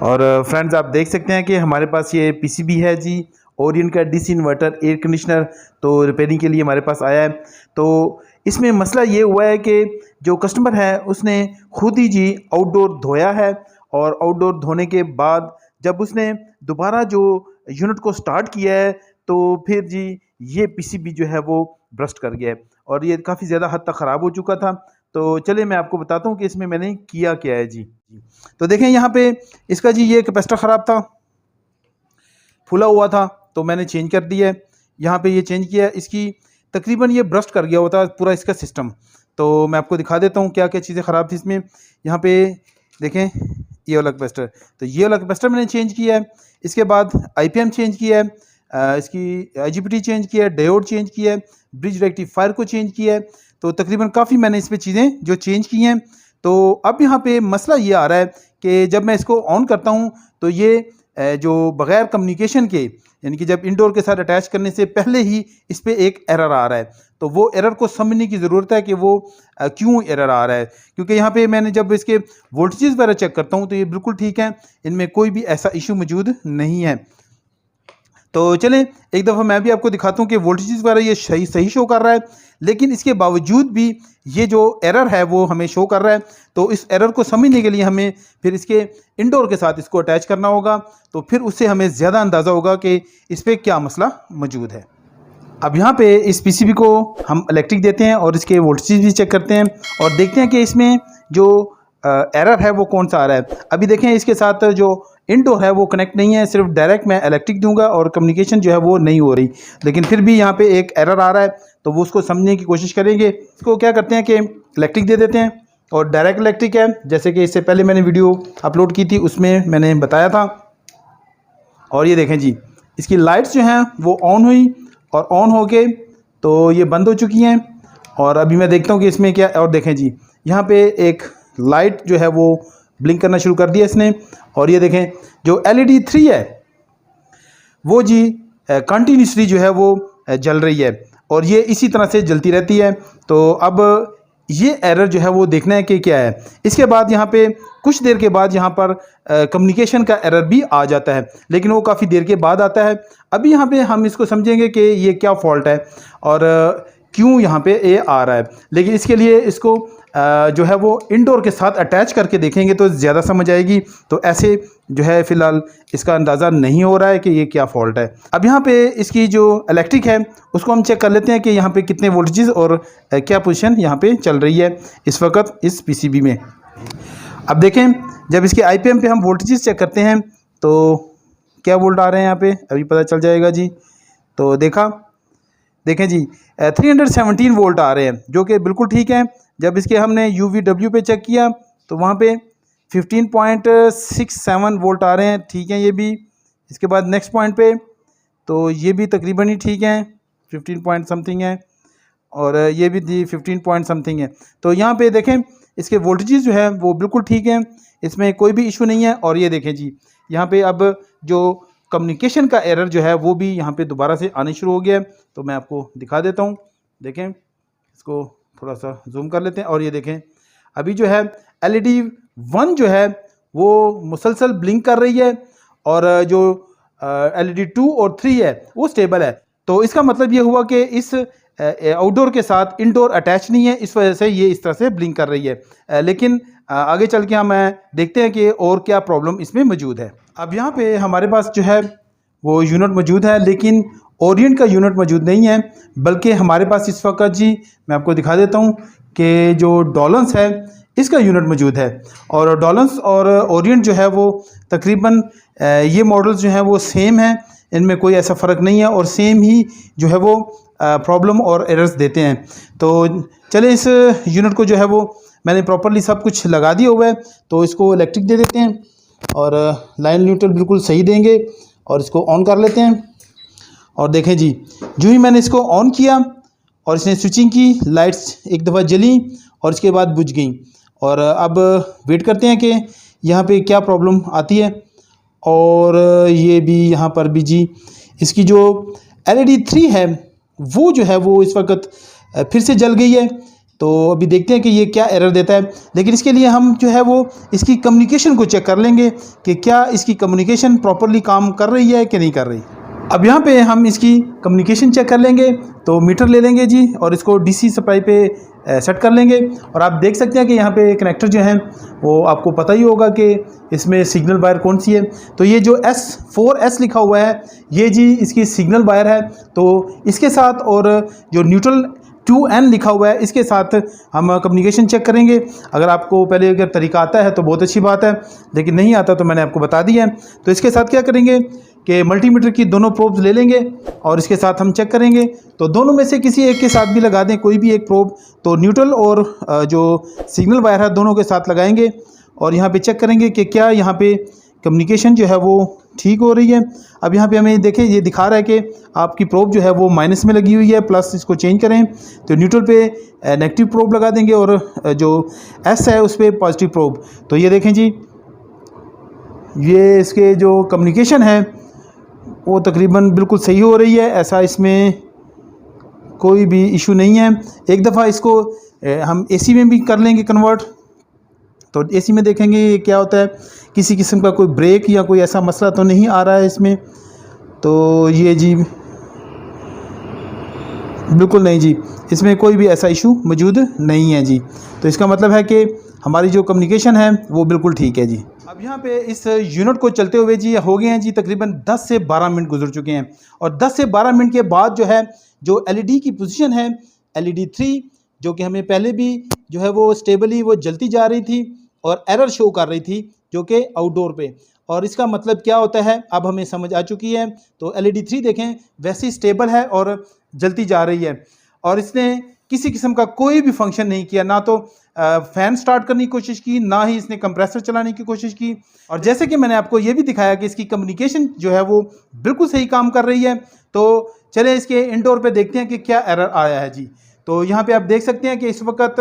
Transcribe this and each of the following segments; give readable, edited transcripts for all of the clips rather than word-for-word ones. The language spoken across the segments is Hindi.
और फ्रेंड्स आप देख सकते हैं कि हमारे पास ये पीसीबी है जी, ओरिएंट का डीसी इन्वर्टर एयर कंडीशनर तो रिपेयरिंग के लिए हमारे पास आया है। तो इसमें मसला ये हुआ है कि जो कस्टमर है उसने खुद ही जी आउटडोर धोया है, और आउटडोर धोने के बाद जब उसने दोबारा जो यूनिट को स्टार्ट किया है तो फिर जी ये पीसीबी जो है वो ब्रस्ट कर गया है और ये काफ़ी ज़्यादा हद तक ख़राब हो चुका था। तो चलिए मैं आपको बताता हूँ कि इसमें मैंने किया क्या है जी। तो देखें यहाँ पे इसका जी ये कैपेसिटर ख़राब था, फूला हुआ था, तो मैंने चेंज कर दिया है। यहाँ पे ये चेंज किया है, इसकी तकरीबन ये ब्रस्ट कर गया होता पूरा इसका सिस्टम। तो मैं आपको दिखा देता हूँ क्या क्या चीज़ें ख़राब थी इसमें। यहाँ पे देखें ये वाला कैपेसिटर, तो ये वाला कैपेसिटर मैंने चेंज किया है। इसके बाद आईपीएम चेंज किया है, इसकी आईजीबीटी चेंज किया है, डायोड चेंज किया है, ब्रिज रेक्टिफायर को चेंज किया है। तो तकरीबन काफ़ी मैंने इस पर चीज़ें जो चेंज की हैं। तो अब यहाँ पे मसला ये आ रहा है कि जब मैं इसको ऑन करता हूँ तो ये जो बग़ैर कम्युनिकेशन के, यानी कि जब इंडोर के साथ अटैच करने से पहले ही इस पर एक एरर आ रहा है। तो वो एरर को समझने की ज़रूरत है कि वो क्यों एरर आ रहा है, क्योंकि यहाँ पे मैंने जब इसके वोल्टेजेस वगैरह चेक करता हूँ तो ये बिल्कुल ठीक है, इनमें कोई भी ऐसा इशू मौजूद नहीं है। तो चलें एक दफ़ा मैं भी आपको दिखाता हूँ कि वोल्टेजेस वगैरह ये सही शो कर रहा है, लेकिन इसके बावजूद भी ये जो एरर है वो हमें शो कर रहा है। तो इस एरर को समझने के लिए हमें फिर इसके इंडोर के साथ इसको अटैच करना होगा, तो फिर उससे हमें ज़्यादा अंदाज़ा होगा कि इस पर क्या मसला मौजूद है। अब यहाँ पे इस पीसीबी को हम इलेक्ट्रिक देते हैं और इसके वोल्टेज भी चेक करते हैं और देखते हैं कि इसमें जो एरर है वो कौन सा आ रहा है। अभी देखें इसके साथ जो इंडोर है वो कनेक्ट नहीं है, सिर्फ डायरेक्ट मैं इलेक्ट्रिक दूंगा और कम्युनिकेशन जो है वो नहीं हो रही, लेकिन फिर भी यहाँ पे एक एरर आ रहा है। तो वो उसको समझने की कोशिश करेंगे। इसको क्या करते हैं कि इलेक्ट्रिक दे देते हैं, और डायरेक्ट इलेक्ट्रिक है, जैसे कि इससे पहले मैंने वीडियो अपलोड की थी उसमें मैंने बताया था। और ये देखें जी इसकी लाइट्स जो हैं वो ऑन हुई और ऑन हो के तो ये बंद हो चुकी हैं। और अभी मैं देखता हूँ कि इसमें क्या, और देखें जी यहाँ पे एक लाइट जो है वो ब्लिंक करना शुरू कर दिया इसने। और ये देखें जो LED 3 है वो जी कंटिन्यूसली जो है वो जल रही है और ये इसी तरह से जलती रहती है। तो अब ये एरर जो है वो देखना है कि क्या है। इसके बाद यहाँ पे कुछ देर के बाद यहाँ पर कम्युनिकेशन का एरर भी आ जाता है, लेकिन वो काफ़ी देर के बाद आता है। अभी यहाँ पे हम इसको समझेंगे कि ये क्या फॉल्ट है और क्यों यहाँ पे ये आ रहा है, लेकिन इसके लिए इसको जो है वो इंडोर के साथ अटैच करके देखेंगे तो ज़्यादा समझ आएगी। तो ऐसे जो है फ़िलहाल इसका अंदाज़ा नहीं हो रहा है कि ये क्या फॉल्ट है। अब यहाँ पे इसकी जो इलेक्ट्रिक है उसको हम चेक कर लेते हैं कि यहाँ पे कितने वोल्टेजेस और क्या पोजीशन यहाँ पे चल रही है इस वक्त इस पीसीबी में। अब देखें जब इसके आईपीएम पे हम वोल्टेजेस चेक करते हैं तो क्या वोल्ट आ रहे हैं यहाँ पे, अभी पता चल जाएगा जी। तो देखें जी 317 वोल्ट आ रहे हैं, जो कि बिल्कुल ठीक है। जब इसके हमने UVW पे चेक किया तो वहाँ पे 15.67 वोल्ट आ रहे हैं, ठीक है ये भी। इसके बाद नेक्स्ट पॉइंट पे तो ये भी तकरीबन ही ठीक है, 15 पॉइंट समथिंग है, और ये भी 15 पॉइंट समथिंग है। तो यहाँ पे देखें इसके वोल्टेजेस जो है वो बिल्कुल ठीक हैं, इसमें कोई भी इशू नहीं है। और ये देखें जी यहाँ पे अब जो कम्युनिकेशन का एरर जो है वो भी यहाँ पे दोबारा से आने शुरू हो गया है। तो मैं आपको दिखा देता हूँ, देखें इसको थोड़ा सा जूम कर लेते हैं। और ये देखें अभी जो है LED 1 जो है वो मुसलसल ब्लिंक कर रही है, और जो LED 2 और 3 है वो स्टेबल है। तो इसका मतलब ये हुआ कि इस आउटडोर के साथ इंडोर अटैच नहीं है, इस वजह से ये इस तरह से ब्लिंक कर रही है। लेकिन आगे चल के हम देखते हैं कि और क्या प्रॉब्लम इसमें मौजूद है। अब यहाँ पे हमारे पास जो है वो यूनिट मौजूद है, लेकिन ओरिएंट का यूनिट मौजूद नहीं है, बल्कि हमारे पास इस वक्त जी मैं आपको दिखा देता हूँ कि जो डॉलन्स है इसका यूनिट मौजूद है। और डॉलन्स और ओरिएंट जो है वो तकरीबन ये मॉडल्स जो हैं वो सेम हैं, इनमें कोई ऐसा फ़र्क नहीं है, और सेम ही जो है वो प्रॉब्लम और एरर्स देते हैं। तो चले इस यूनिट को जो है वो मैंने प्रॉपरली सब कुछ लगा दिया हुआ है, तो इसको इलेक्ट्रिक दे देते हैं और लाइन न्यूट्रल बिल्कुल सही देंगे और इसको ऑन कर लेते हैं। और देखें जी जो ही मैंने इसको ऑन किया और इसने स्विचिंग की, लाइट्स एक दफ़ा जली और इसके बाद बुझ गई। और अब वेट करते हैं कि यहाँ पे क्या प्रॉब्लम आती है। और ये भी यहाँ पर भी जी इसकी जो LED 3 है वो जो है वो इस वक्त फिर से जल गई है। तो अभी देखते हैं कि ये क्या एरर देता है। लेकिन इसके लिए हम जो है वो इसकी कम्युनिकेशन को चेक कर लेंगे कि क्या इसकी कम्युनिकेशन प्रॉपरली काम कर रही है कि नहीं कर रही। अब यहाँ पे हम इसकी कम्युनिकेशन चेक कर लेंगे। तो मीटर ले लेंगे जी और इसको डीसी सप्लाई पे सेट कर लेंगे। और आप देख सकते हैं कि यहाँ पे कनेक्टर जो हैं वो आपको पता ही होगा कि इसमें सिग्नल वायर कौन सी है। तो ये जो S4S लिखा हुआ है ये जी इसकी सिग्नल वायर है। तो इसके साथ और जो न्यूट्रल 2N लिखा हुआ है इसके साथ हम कम्युनिकेशन चेक करेंगे। अगर आपको पहले अगर तरीका आता है तो बहुत अच्छी बात है, लेकिन नहीं आता तो मैंने आपको बता दिया है। तो इसके साथ क्या करेंगे कि मल्टीमीटर की दोनों प्रोब्स ले लेंगे और इसके साथ हम चेक करेंगे। तो दोनों में से किसी एक के साथ भी लगा दें, कोई भी एक प्रोब। तो न्यूट्रल और जो सिग्नल वायर है दोनों के साथ लगाएंगे और यहाँ पे चेक करेंगे कि क्या यहाँ पे कम्युनिकेशन जो है वो ठीक हो रही है। अब यहाँ पे हमें देखें ये दिखा रहा है कि आपकी प्रोब जो है वो माइनस में लगी हुई है, प्लस इसको चेंज करें तो न्यूट्रल पे नेगेटिव प्रोब लगा देंगे और जो S है उस पर पॉजिटिव प्रोब। तो ये देखें जी ये इसके जो कम्युनिकेशन है वो तकरीबन बिल्कुल सही हो रही है, ऐसा इसमें कोई भी इशू नहीं है। एक दफ़ा इसको हम AC में भी कर लेंगे कन्वर्ट। तो AC में देखेंगे ये क्या होता है, किसी किस्म का कोई ब्रेक या कोई ऐसा मसला तो नहीं आ रहा है इसमें। तो ये जी बिल्कुल नहीं जी, इसमें कोई भी ऐसा इशू मौजूद नहीं है जी। तो इसका मतलब है कि हमारी जो कम्युनिकेशन है वो बिल्कुल ठीक है जी। अब यहाँ पे इस यूनिट को चलते हुए जी हो गए हैं जी तकरीबन 10 से 12 मिनट गुजर चुके हैं। और 10 से 12 मिनट के बाद जो है जो LED की पोजीशन है LED 3 जो कि हमें पहले भी जो है वो स्टेबली वो जलती जा रही थी और एरर शो कर रही थी जो कि आउटडोर पे। और इसका मतलब क्या होता है अब हमें समझ आ चुकी है। तो LED 3 देखें वैसे ही स्टेबल है और जलती जा रही है और इसने किसी किस्म का कोई भी फंक्शन नहीं किया, ना तो फ़ैन स्टार्ट करने की कोशिश की, ना ही इसने कंप्रेसर चलाने की कोशिश की। और जैसे कि मैंने आपको ये भी दिखाया कि इसकी कम्युनिकेशन जो है वो बिल्कुल सही काम कर रही है। तो चले इसके इंडोर पे देखते हैं कि क्या एरर आया है जी। तो यहाँ पे आप देख सकते हैं कि इस वक्त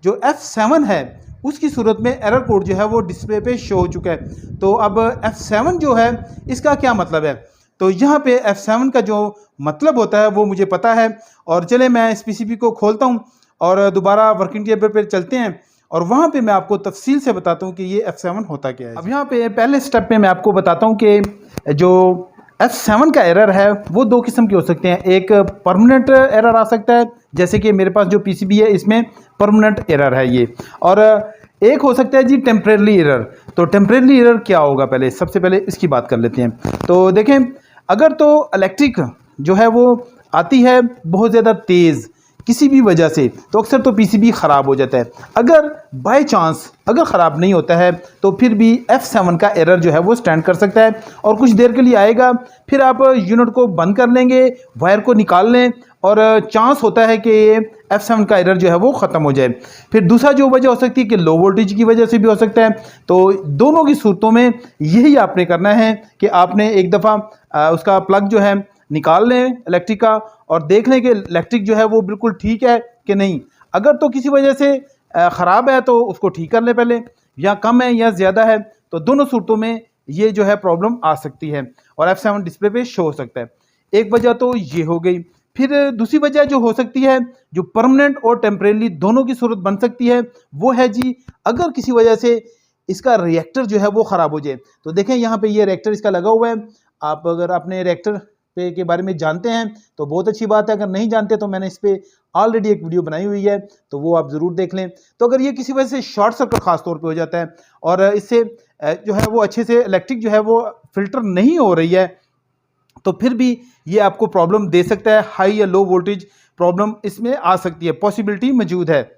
जो F7 है उसकी सूरत में एरर कोड जो है वो डिस्प्ले पे शो हो चुका है। तो अब F7 जो है इसका क्या मतलब है, तो यहाँ पे F7 का जो मतलब होता है वो मुझे पता है। और चले मैं इस PCB को खोलता हूँ और दोबारा वर्किंग टेबल पर चलते हैं और वहाँ पे मैं आपको तफसील से बताता हूँ कि ये F7 होता क्या है। अब यहाँ पे पहले स्टेप में मैं आपको बताता हूँ कि जो F7 का एरर है वो दो किस्म के हो सकते हैं। एक परमानेंट एरर आ सकता है, जैसे कि मेरे पास जो PCB है इसमें परमानेंट एरर है ये, और एक हो सकता है जी टेम्परेरी एरर। तो टेम्परेरी एरर क्या होगा, पहले सबसे पहले इसकी बात कर लेते हैं। तो देखें अगर तो इलेक्ट्रिक जो है वो आती है बहुत ज़्यादा तेज़ किसी भी वजह से, तो अक्सर तो PCB ख़राब हो जाता है। अगर बाय चांस अगर ख़राब नहीं होता है तो फिर भी F7 का एरर जो है वो स्टैंड कर सकता है और कुछ देर के लिए आएगा, फिर आप यूनिट को बंद कर लेंगे, वायर को निकाल लें और चांस होता है कि ये F7 का एरर जो है वो ख़त्म हो जाए। फिर दूसरा जो वजह हो सकती है कि लो वोल्टेज की वजह से भी हो सकता है। तो दोनों की सूरतों में यही आपने करना है कि आपने एक दफ़ा उसका प्लग जो है निकाल लें इलेक्ट्रिक का और देख लें कि इलेक्ट्रिक जो है वो बिल्कुल ठीक है कि नहीं। अगर तो किसी वजह से ख़राब है तो उसको ठीक कर लें पहले, या कम है या ज़्यादा है, तो दोनों सूरतों में ये जो है प्रॉब्लम आ सकती है और F7 डिस्प्ले पे शो हो सकता है। एक वजह तो ये हो गई। फिर दूसरी वजह जो हो सकती है जो परमानेंट और टेम्परेरी दोनों की सूरत बन सकती है वो है जी अगर किसी वजह से इसका रिएक्टर जो है वो ख़राब हो जाए। तो देखें यहाँ पे ये रिएक्टर इसका लगा हुआ है। आप अगर अपने रिएक्टर पे के बारे में जानते हैं तो बहुत अच्छी बात है, अगर नहीं जानते तो मैंने इस पर ऑलरेडी एक वीडियो बनाई हुई है तो वो आप ज़रूर देख लें। तो अगर ये किसी वजह से शॉर्ट सर्किट ख़ास तौर पे हो जाता है और इससे जो है वो अच्छे से इलेक्ट्रिक जो है वो फिल्टर नहीं हो रही है तो फिर भी ये आपको प्रॉब्लम दे सकता है। हाई या लो वोल्टेज प्रॉब्लम इसमें आ सकती है, पॉसिबिलिटी मौजूद है,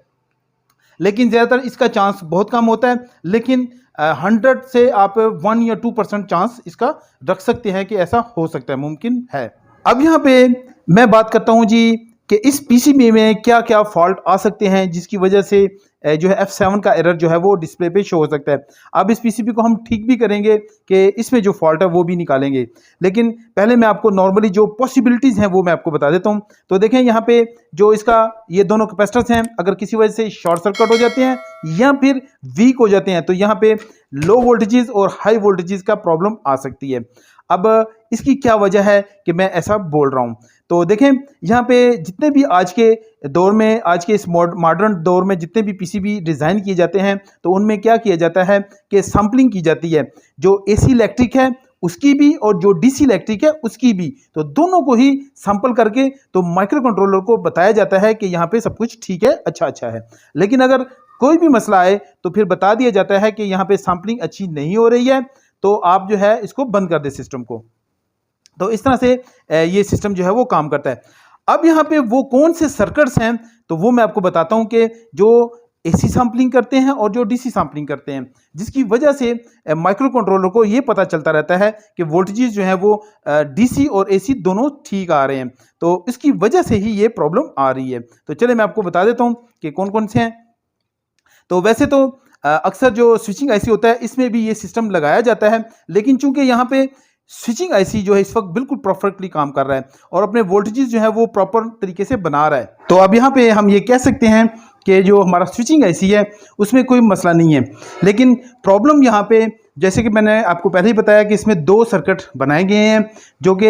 लेकिन ज़्यादातर इसका चांस बहुत कम होता है। लेकिन 100 से आप 1 या 2% चांस इसका रख सकते हैं कि ऐसा हो सकता है, मुमकिन है। अब यहाँ पे मैं बात करता हूँ जी कि इस PCB में क्या क्या फॉल्ट आ सकते हैं जिसकी वजह से जो है F7 का एरर जो है वो डिस्प्ले पे शो हो सकता है। अब इस PCB को हम ठीक भी करेंगे कि इसमें जो फॉल्ट है वो भी निकालेंगे, लेकिन पहले मैं आपको नॉर्मली जो पॉसिबिलिटीज़ हैं वो मैं आपको बता देता हूँ। तो देखें यहाँ पे जो इसका ये दोनों कैपेसिटर्स हैं अगर किसी वजह से शॉर्ट सर्किट हो जाते हैं या फिर वीक हो जाते हैं तो यहाँ पे लो वोल्टेजेस और हाई वोल्टेजेस का प्रॉब्लम आ सकती है। अब इसकी क्या वजह है कि मैं ऐसा बोल रहा हूँ। तो देखें यहाँ पे जितने भी आज के दौर में, आज के इस मॉडर्न दौर में जितने भी पीसीबी डिज़ाइन किए जाते हैं तो उनमें क्या किया जाता है कि सैम्पलिंग की जाती है, जो एसी इलेक्ट्रिक है उसकी भी और जो डीसी इलेक्ट्रिक है उसकी भी, तो दोनों को ही सैंपल करके तो माइक्रो कंट्रोलर को बताया जाता है कि यहाँ पे सब कुछ ठीक है, अच्छा है। लेकिन अगर कोई भी मसला आए तो फिर बता दिया जाता है कि यहाँ पे सैम्पलिंग अच्छी नहीं हो रही है, तो आप जो है इसको बंद कर दे सिस्टम को। तो इस तरह से ये सिस्टम जो है वो काम करता है। अब यहाँ पे वो कौन से सर्किट्स हैं तो वो मैं आपको बताता हूँ कि जो एसी सैम्पलिंग करते हैं और जो डीसी सैम्पलिंग करते हैं, जिसकी वजह से माइक्रो कंट्रोलर को ये पता चलता रहता है कि वोल्टेजेस जो है वो डीसी और एसी दोनों ठीक आ रहे हैं, तो इसकी वजह से ही ये प्रॉब्लम आ रही है। तो चलिए मैं आपको बता देता हूँ कि कौन कौन से हैं। तो वैसे तो अक्सर जो स्विचिंग आईसी होता है इसमें भी ये सिस्टम लगाया जाता है, लेकिन चूंकि यहाँ पे स्विचिंग आईसी जो है इस वक्त बिल्कुल परफेक्टली काम कर रहा है और अपने वोल्टेजेस जो है वो प्रॉपर तरीके से बना रहा है, तो अब यहाँ पे हम ये कह सकते हैं कि जो हमारा स्विचिंग आईसी है उसमें कोई मसला नहीं है। लेकिन प्रॉब्लम यहाँ पे, जैसे कि मैंने आपको पहले ही बताया कि इसमें दो सर्किट बनाए गए हैं जो कि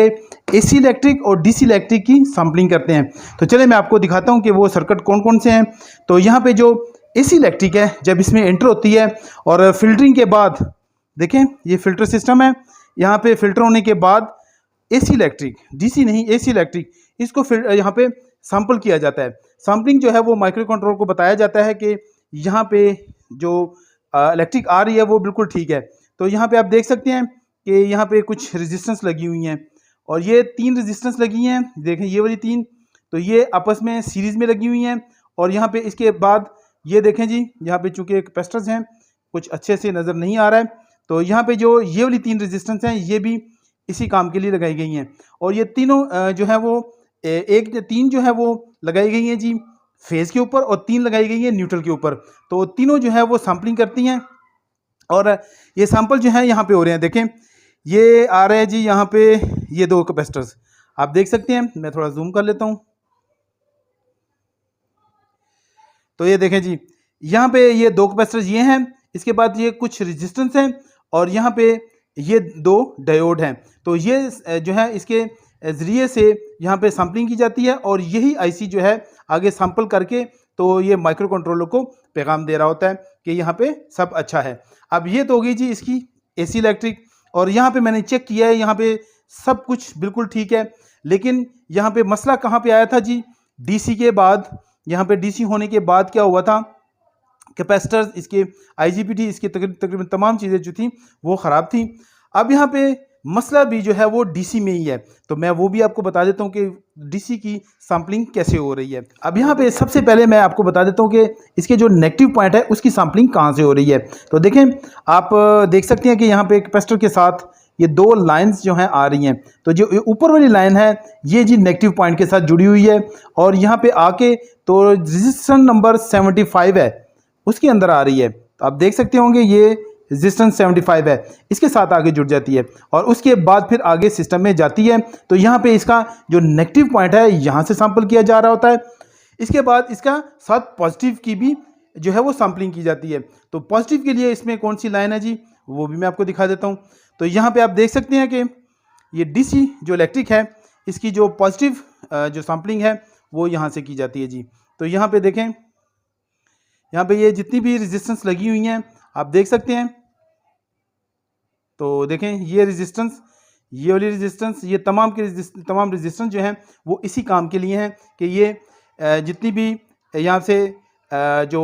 एसी इलेक्ट्रिक और डीसी इलेक्ट्रिक की सैम्पलिंग करते हैं। तो चलिए मैं आपको दिखाता हूँ कि वो सर्किट कौन कौन से हैं। तो यहाँ पे जो एसी इलेक्ट्रिक है, जब इसमें एंटर होती है और फिल्टरिंग के बाद, देखें ये फिल्टर सिस्टम है, यहाँ पे फिल्टर होने के बाद एसी इलेक्ट्रिक, डीसी नहीं एसी इलेक्ट्रिक, इसको यहाँ पे सैंपल किया जाता है। सैम्पलिंग जो है वो माइक्रो कंट्रोलर को बताया जाता है कि यहाँ पे जो इलेक्ट्रिक आ रही है वो बिल्कुल ठीक है। तो यहाँ पे आप देख सकते हैं कि यहाँ पे कुछ रेजिस्टेंस लगी हुई हैं और ये 3 रेजिस्टेंस लगी हैं, देखें ये वाली 3, तो ये आपस में सीरीज़ में लगी हुई हैं। और यहाँ पे इसके बाद ये देखें जी, यहाँ पे चूँकि कैपेसिटर्स हैं कुछ अच्छे से नज़र नहीं आ रहा है, तो यहाँ पे जो ये वाली 3 रेजिस्टेंस हैं ये भी इसी काम के लिए लगाई गई हैं। और ये तीनों जो है वो 3 जो है वो लगाई गई हैं जी फेज़ के ऊपर और 3 लगाई गई हैं न्यूट्रल के ऊपर। तो तीनों जो है वो सैम्पलिंग करती हैं और ये सैंपल जो है यहाँ पे हो रहे हैं। देखें ये आ रहे हैं जी यहाँ पे ये 2 कैपेसिटर्स आप देख सकते हैं, मैं थोड़ा जूम कर लेता हूँ। तो ये देखें जी यहाँ पे ये 2 कैपेसिटर्स ये हैं, इसके बाद ये कुछ रेजिस्टेंस हैं और यहाँ पे ये 2 डायोड हैं। तो ये जो है इसके ज़रिए से यहाँ पे सैम्पलिंग की जाती है और यही आईसी जो है आगे सैंपल करके तो ये माइक्रो कंट्रोलर को पैगाम दे रहा होता है कि यहाँ पे सब अच्छा है। अब ये तो होगी जी इसकी एसी इलेक्ट्रिक, और यहाँ पे मैंने चेक किया है यहाँ पे सब कुछ बिल्कुल ठीक है। लेकिन यहाँ पे मसला कहाँ पे आया था जी, डीसी के बाद, यहाँ पे डीसी होने के बाद क्या हुआ था, कैपेसिटर्स इसके आईजीबीटी इसके तकरीबन तमाम चीज़ें जो थी वो ख़राब थी। अब यहाँ पे मसला भी जो है वो डीसी में ही है, तो मैं वो भी आपको बता देता हूँ कि डीसी की सैम्पलिंग कैसे हो रही है। अब यहाँ पे सबसे पहले मैं आपको बता देता हूँ कि इसके जो नेगेटिव पॉइंट है उसकी सैम्पलिंग कहाँ से हो रही है। तो देखें आप देख सकते हैं कि यहाँ पे कैपेसिटर के साथ ये 2 लाइंस जो हैं आ रही हैं। तो जो ऊपर वाली लाइन है ये जी नेगेटिव पॉइंट के साथ जुड़ी हुई है और यहाँ पे आके तो रजिस्टर नंबर 75 है उसके अंदर आ रही है। तो आप देख सकते होंगे ये रेजिस्टेंस 75 है, इसके साथ आगे जुड़ जाती है और उसके बाद फिर आगे सिस्टम में जाती है। तो यहाँ पे इसका जो नेगेटिव पॉइंट है यहाँ से सैंपल किया जा रहा होता है, इसके बाद इसका साथ पॉजिटिव की भी जो है वो सैम्पलिंग की जाती है। तो पॉजिटिव के लिए इसमें कौन सी लाइन है जी वो भी मैं आपको दिखा देता हूँ। तो यहाँ पे आप देख सकते हैं कि ये डीसी जो इलेक्ट्रिक है इसकी जो पॉजिटिव जो सैम्पलिंग है वो यहाँ से की जाती है जी। तो यहाँ पे देखें, यहाँ पे ये जितनी भी रेजिस्टेंस लगी हुई हैं आप देख सकते हैं। तो देखें ये रेजिस्टेंस, ये वाली रेजिस्टेंस, ये तमाम रेजिस्टेंस जो हैं वो इसी काम के लिए हैं कि ये जितनी भी यहाँ से जो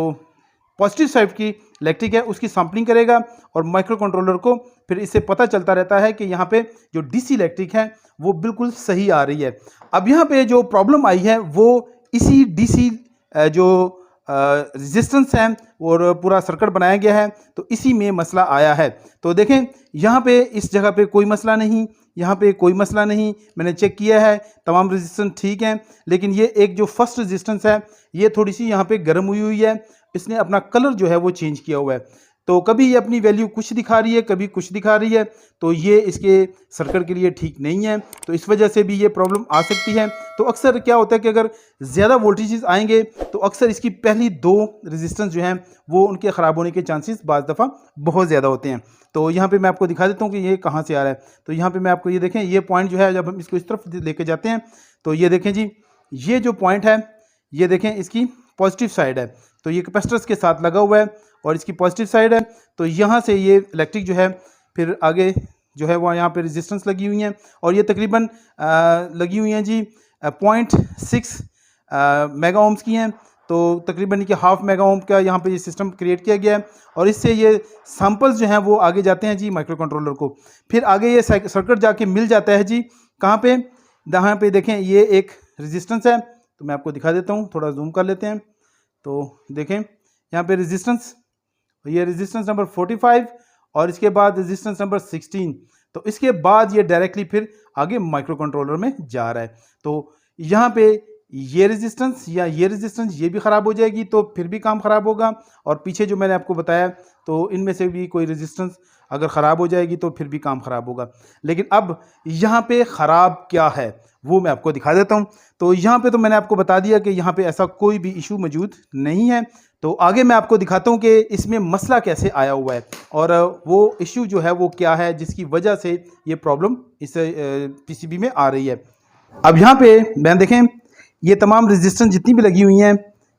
पॉजिटिव साइड की इलेक्ट्रिक है उसकी सैम्पलिंग करेगा और माइक्रो कंट्रोलर को फिर इससे पता चलता रहता है कि यहाँ पे जो डीसी इलेक्ट्रिक है वो बिल्कुल सही आ रही है। अब यहाँ पे जो प्रॉब्लम आई है वो इसी डीसी जो रेजिस्टेंस है और पूरा सर्किट बनाया गया है तो इसी में मसला आया है। तो देखें यहाँ पे इस जगह पे कोई मसला नहीं, यहाँ पे कोई मसला नहीं, मैंने चेक किया है तमाम रेजिस्टेंस ठीक हैं। लेकिन ये एक जो फर्स्ट रेजिस्टेंस है ये थोड़ी सी यहाँ पे गर्म हुई है, इसने अपना कलर जो है वो चेंज किया हुआ है। तो कभी ये अपनी वैल्यू कुछ दिखा रही है, कभी कुछ दिखा रही है, तो ये इसके सर्किट के लिए ठीक नहीं है। तो इस वजह से भी ये प्रॉब्लम आ सकती है। तो अक्सर क्या होता है कि अगर ज़्यादा वोल्टेजेस आएंगे तो अक्सर इसकी पहली 2 रेजिस्टेंस जो हैं वो उनके ख़राब होने के चांसेस बाज़ दफ़ा बहुत ज़्यादा होते हैं। तो यहाँ पे मैं आपको दिखा देता हूँ कि ये कहाँ से आ रहा है। तो यहाँ पे मैं आपको ये देखें, ये पॉइंट जो है जब हम इसको इस तरफ लेके जाते हैं तो ये देखें जी, ये जो पॉइंट है ये देखें इसकी पॉजिटिव साइड है। तो ये कैपेसिटर्स के साथ लगा हुआ है और इसकी पॉजिटिव साइड है। तो यहाँ से ये इलेक्ट्रिक जो है फिर आगे जो है वो यहाँ पे रेजिस्टेंस लगी हुई हैं और ये तकरीबन लगी हुई हैं जी 0.6 मेगा ओम्स की हैं। तो तकरीबन कि 0.5 मेगा ओम का यहाँ पे ये सिस्टम क्रिएट किया गया है और इससे ये सैम्पल्स जो हैं वो आगे जाते हैं जी माइक्रो कंट्रोलर को। फिर आगे ये सर्किट जाके मिल जाता है जी कहाँ पे, यहाँ पे देखें ये एक रेजिस्टेंस है। तो मैं आपको दिखा देता हूँ, थोड़ा जूम कर लेते हैं। तो देखें यहाँ पे रेजिस्टेंस, ये रेजिस्टेंस नंबर 45 और इसके बाद रेजिस्टेंस नंबर 16। तो इसके बाद ये डायरेक्टली फिर आगे माइक्रो कंट्रोलर में जा रहा है। तो यहाँ पे ये रेजिस्टेंस या ये रेजिस्टेंस ये भी ख़राब हो जाएगी तो फिर भी काम ख़राब होगा। और पीछे जो मैंने आपको बताया तो इनमें से भी कोई रेजिस्टेंस अगर ख़राब हो जाएगी तो फिर भी काम ख़राब होगा। लेकिन अब यहाँ पे ख़राब क्या है वो मैं आपको दिखा देता हूँ। तो यहाँ पे तो मैंने आपको बता दिया कि यहाँ पे ऐसा कोई भी इशू मौजूद नहीं है। तो आगे मैं आपको दिखाता हूँ कि इसमें मसला कैसे आया हुआ है और वो इशू जो है वो क्या है जिसकी वजह से ये प्रॉब्लम इस पीसीबी में आ रही है। अब यहाँ पे मैं देखें ये तमाम रेजिस्टेंस जितनी भी लगी हुई हैं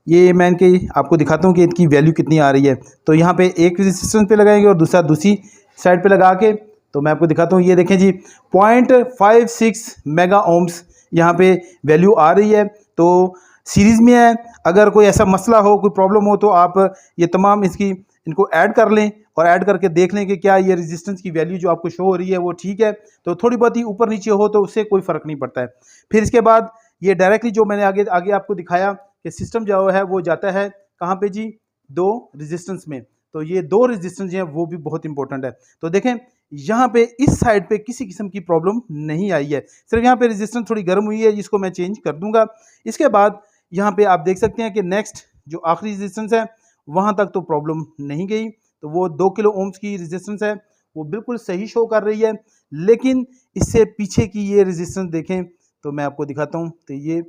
ये मैं इनके आपको दिखाता हूँ कि इनकी वैल्यू कितनी आ रही है। तो यहाँ पे एक रेजिस्टेंस पे लगाएंगे और दूसरा दूसरी साइड पे लगा के तो मैं आपको दिखाता हूँ। ये देखें जी 0.56 मेगा ओम्स यहाँ पे वैल्यू आ रही है। तो सीरीज़ में है, अगर कोई ऐसा मसला हो, कोई प्रॉब्लम हो तो आप ये तमाम इनको ऐड कर लें और ऐड करके देख लें कि क्या ये रेजिस्टेंस की वैल्यू जो आपको शो हो रही है वो ठीक है। तो थोड़ी बहुत ही ऊपर नीचे हो तो उससे कोई फ़र्क नहीं पड़ता है। फिर इसके बाद ये डायरेक्टली जो मैंने आगे आपको दिखाया कि सिस्टम जो है वो जाता है कहाँ पे जी, 2 रेजिस्टेंस में। तो ये 2 रेजिस्टेंस जो हैं वो भी बहुत इंपॉर्टेंट है। तो देखें यहाँ पे इस साइड पे किसी किस्म की प्रॉब्लम नहीं आई है, सिर्फ यहाँ पे रेजिस्टेंस थोड़ी गर्म हुई है जिसको मैं चेंज कर दूंगा। इसके बाद यहाँ पे आप देख सकते हैं कि नेक्स्ट जो आखिरी रेजिस्टेंस है वहाँ तक तो प्रॉब्लम नहीं गई। तो वो 2 किलो ओम्स की रेजिस्टेंस है, वो बिल्कुल सही शो कर रही है। लेकिन इससे पीछे की ये रेजिस्टेंस देखें तो मैं आपको दिखाता हूँ। तो ये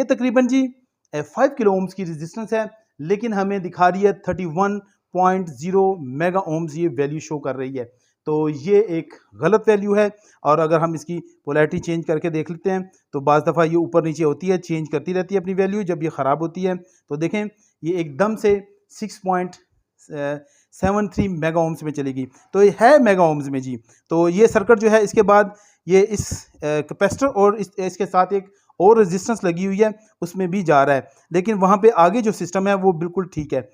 तकरीबन जी 5 किलो ओम्स की रेजिस्टेंस है, लेकिन हमें दिखा रही है 31.0 मेगा ओम्स ये वैल्यू शो कर रही है। तो ये एक गलत वैल्यू है और अगर हम इसकी पोलैरिटी चेंज करके देख लेते हैं तो बाज़ दफ़ा ये ऊपर नीचे होती है, चेंज करती रहती है अपनी वैल्यू जब ये ख़राब होती है। तो देखें ये एकदम से 6.73 मेगा ओम्स में चलेगी। तो ये है मेगा ओम्स में जी। तो ये सर्किट जो है इसके बाद ये इस कैपेसिटर और इसके साथ एक और रेजिस्टेंस लगी हुई है उसमें भी जा रहा है, लेकिन वहाँ पे आगे जो सिस्टम है वो बिल्कुल ठीक है।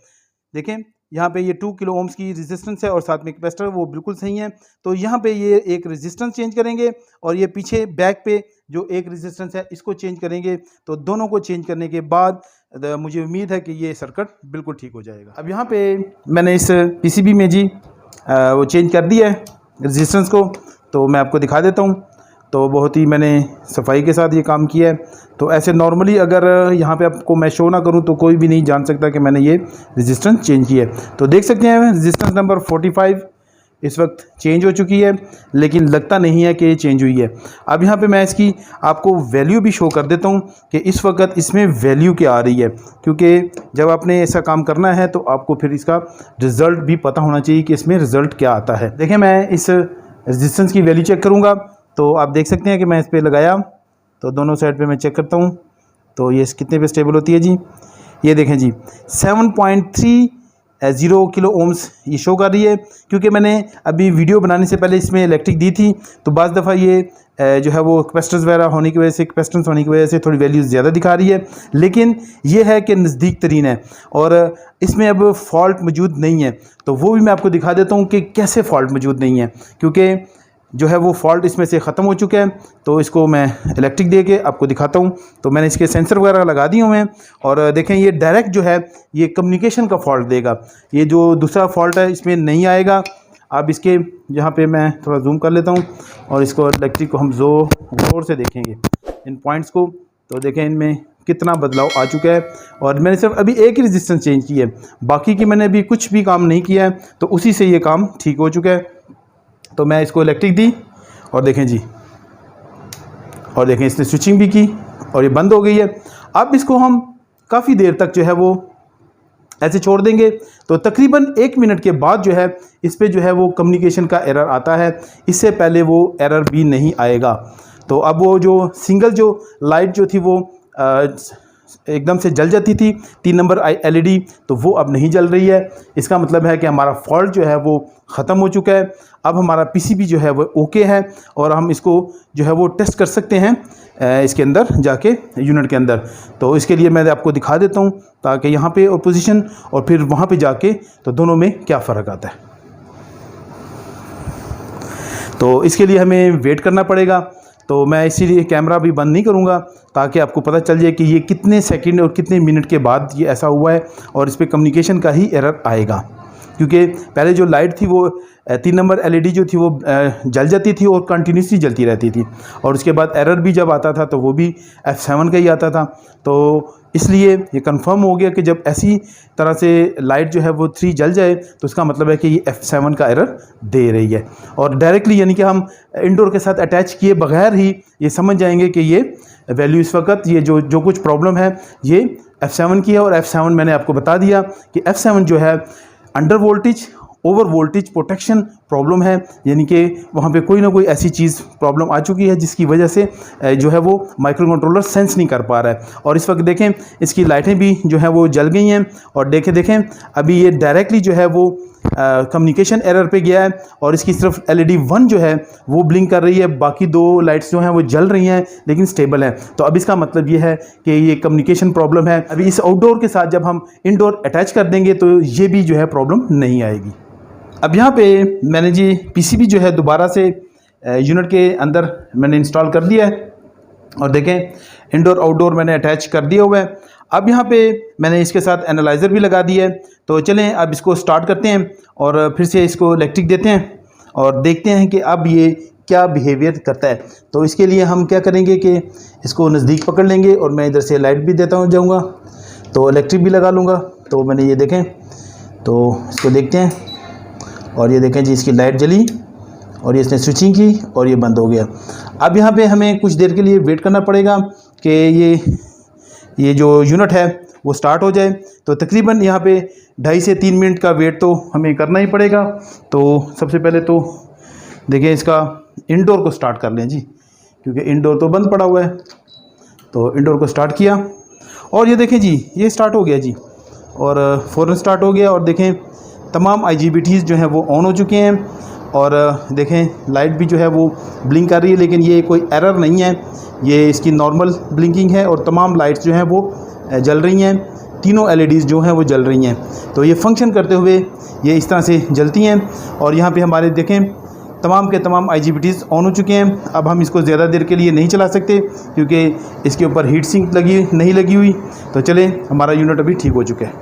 देखें यहाँ पे ये 2 किलो ओम्स की रेजिस्टेंस है और साथ में कैपेसिटर वो बिल्कुल सही है। तो यहाँ पे ये एक रेजिस्टेंस चेंज करेंगे और ये पीछे बैक पे जो एक रेजिस्टेंस है इसको चेंज करेंगे। तो दोनों को चेंज करने के बाद मुझे उम्मीद है कि ये सर्किट बिल्कुल ठीक हो जाएगा। अब यहाँ पे मैंने इस पीसीबी में जी वो चेंज कर दिया है रेजिस्टेंस को, तो मैं आपको दिखा देता हूँ। तो बहुत ही मैंने सफाई के साथ ये काम किया है। तो ऐसे नॉर्मली अगर यहाँ पे आपको मैं शो ना करूँ तो कोई भी नहीं जान सकता कि मैंने ये रेजिस्टेंस चेंज किया है। तो देख सकते हैं रेजिस्टेंस नंबर 45 इस वक्त चेंज हो चुकी है, लेकिन लगता नहीं है कि ये चेंज हुई है। अब यहाँ पे मैं इसकी आपको वैल्यू भी शो कर देता हूँ कि इस वक्त इसमें वैल्यू क्या आ रही है, क्योंकि जब आपने ऐसा काम करना है तो आपको फिर इसका रिज़ल्ट भी पता होना चाहिए कि इसमें रिज़ल्ट क्या आता है। देखें मैं इस रेजिस्टेंस की वैल्यू चेक करूँगा तो आप देख सकते हैं कि मैं इस पर लगाया तो दोनों साइड पे मैं चेक करता हूँ तो ये कितने पे स्टेबल होती है जी। ये देखें जी 7.30 किलो ओम्स ये शो कर रही है, क्योंकि मैंने अभी वीडियो बनाने से पहले इसमें इलेक्ट्रिक दी थी। तो बाज़ दफ़ा ये जो है वो कैपेसिटर्स वगैरह होने की वजह से, कैपेसिटेंस होने की वजह से थोड़ी वैल्यूज़ ज़्यादा दिखा रही है, लेकिन ये है कि नज़दीक तरीन है और इसमें अब फ़ॉल्ट मौजूद नहीं है। तो वो भी मैं आपको दिखा देता हूँ कि कैसे फ़ॉल्ट मौजूद नहीं है, क्योंकि जो है वो फ़ॉल्ट इसमें से ख़त्म हो चुका है। तो इसको मैं इलेक्ट्रिक दे के आपको दिखाता हूँ। तो मैंने इसके सेंसर वगैरह लगा दिए हुए हैं और देखें ये डायरेक्ट जो है ये कम्युनिकेशन का फ़ॉल्ट देगा, ये जो दूसरा फ़ॉल्ट है इसमें नहीं आएगा। अब इसके यहाँ पे मैं थोड़ा जूम कर लेता हूँ और इसको इलेक्ट्रिक को हम ज़ोर से देखेंगे इन पॉइंट्स को। तो देखें इनमें कितना बदलाव आ चुका है। और मैंने सिर्फ अभी एक ही रेजिस्टेंस चेंज की है, बाकी की मैंने अभी कुछ भी काम नहीं किया है, तो उसी से ये काम ठीक हो चुका है। तो मैं इसको इलेक्ट्रिक दी और देखें जी, और देखें इसने स्विचिंग भी की और ये बंद हो गई है। अब इसको हम काफ़ी देर तक जो है वो ऐसे छोड़ देंगे, तो तकरीबन 1 मिनट के बाद जो है इस पे जो है वो कम्युनिकेशन का एरर आता है। इससे पहले वो एरर भी नहीं आएगा। तो अब वो जो सिंगल जो लाइट जो थी वो एकदम से जल जाती थी 3 नंबर LED, तो वो अब नहीं जल रही है। इसका मतलब है कि हमारा फॉल्ट जो है वो ख़त्म हो चुका है। अब हमारा PCB जो है वो ओके है और हम इसको जो है वो टेस्ट कर सकते हैं इसके अंदर जाके, यूनिट के अंदर। तो इसके लिए मैं आपको दिखा देता हूँ, ताकि यहाँ पे पोजीशन और फिर वहाँ पे जाके तो दोनों में क्या फ़र्क आता है। तो इसके लिए हमें वेट करना पड़ेगा। तो मैं इसीलिए कैमरा भी बंद नहीं करूँगा, ताकि आपको पता चल जाए कि ये कितने सेकंड और कितने मिनट के बाद ये ऐसा हुआ है और इस पर कम्युनिकेशन का ही एरर आएगा। क्योंकि पहले जो लाइट थी वो 3 नंबर LED जो थी वो जल जाती थी और कंटिन्यूसली जलती रहती थी, और उसके बाद एरर भी जब आता था तो वो भी F7 का ही आता था। तो इसलिए ये कंफर्म हो गया कि जब ऐसी तरह से लाइट जो है वो 3 जल जाए तो इसका मतलब है कि ये F7 का एरर दे रही है। और डायरेक्टली यानी कि हम इंडोर के साथ अटैच किए बगैर ही ये समझ जाएंगे कि ये वैल्यू इस वक्त ये जो कुछ प्रॉब्लम है ये F7 की है। और F7 मैंने आपको बता दिया कि F7 जो है under voltage over voltage protection problem है, यानी कि वहाँ पे कोई ना कोई ऐसी चीज़ प्रॉब्लम आ चुकी है जिसकी वजह से जो है वो माइक्रो कंट्रोलर सेंस नहीं कर पा रहा है। और इस वक्त देखें इसकी लाइटें भी जो है वो जल गई हैं, और देखें अभी ये डायरेक्टली जो है वो कम्युनिकेशन एरर पे गया है, और इसकी सिर्फ LED 1 जो है वो ब्लिंक कर रही है, बाकी 2 लाइट्स जो हैं वो जल रही हैं लेकिन स्टेबल हैं। तो अब इसका मतलब ये है कि ये कम्युनिकेशन प्रॉब्लम है। अभी इस आउटडोर के साथ जब हम इंडोर अटैच कर देंगे तो ये भी जो है प्रॉब्लम नहीं आएगी। अब यहाँ पे मैंने जी PCB जो है दोबारा से यूनिट के अंदर मैंने इंस्टॉल कर दिया है, और देखें इंडोर आउटडोर मैंने अटैच कर दिया हुआ है। अब यहाँ पे मैंने इसके साथ एनालाइज़र भी लगा दिया है। तो चलें अब इसको स्टार्ट करते हैं और फिर से इसको इलेक्ट्रिक देते हैं और देखते हैं कि अब ये क्या बिहेवियर करता है। तो इसके लिए हम क्या करेंगे कि इसको नज़दीक पकड़ लेंगे, और मैं इधर से लाइट भी देता जाऊँगा, तो इलेक्ट्रिक भी लगा लूँगा। तो मैंने ये देखें, तो इसको देखते हैं, और ये देखें जी इसकी लाइट जली और ये इसने स्विचिंग की और ये बंद हो गया। अब यहाँ पे हमें कुछ देर के लिए वेट करना पड़ेगा कि ये जो यूनिट है वो स्टार्ट हो जाए। तो तकरीबन यहाँ पे 2.5 से 3 मिनट का वेट तो हमें करना ही पड़ेगा। तो सबसे पहले तो देखें इसका इंडोर को स्टार्ट कर लें जी, क्योंकि इंडोर तो बंद पड़ा हुआ है। तो इंडोर को स्टार्ट किया और ये देखें जी ये स्टार्ट हो गया जी, और फ़ौरन स्टार्ट हो गया। और देखें तमाम IGBTs जो हैं वो ऑन हो चुके हैं, और देखें लाइट भी जो है वो ब्लिंक कर रही है, लेकिन ये कोई एरर नहीं है, ये इसकी नॉर्मल ब्लिंकिंग है। और तमाम लाइट्स जो हैं वो जल रही हैं, तीनों LEDs जो हैं वो जल रही हैं। तो ये फंक्शन करते हुए ये इस तरह से जलती हैं। और यहाँ पे हमारे देखें तमाम के तमाम IGBTs ऑन हो चुके हैं। अब हम इसको ज़्यादा देर के लिए नहीं चला सकते क्योंकि इसके ऊपर हीट सिंक नहीं लगी हुई। तो चलें हमारा यूनिट अभी ठीक हो चुका है।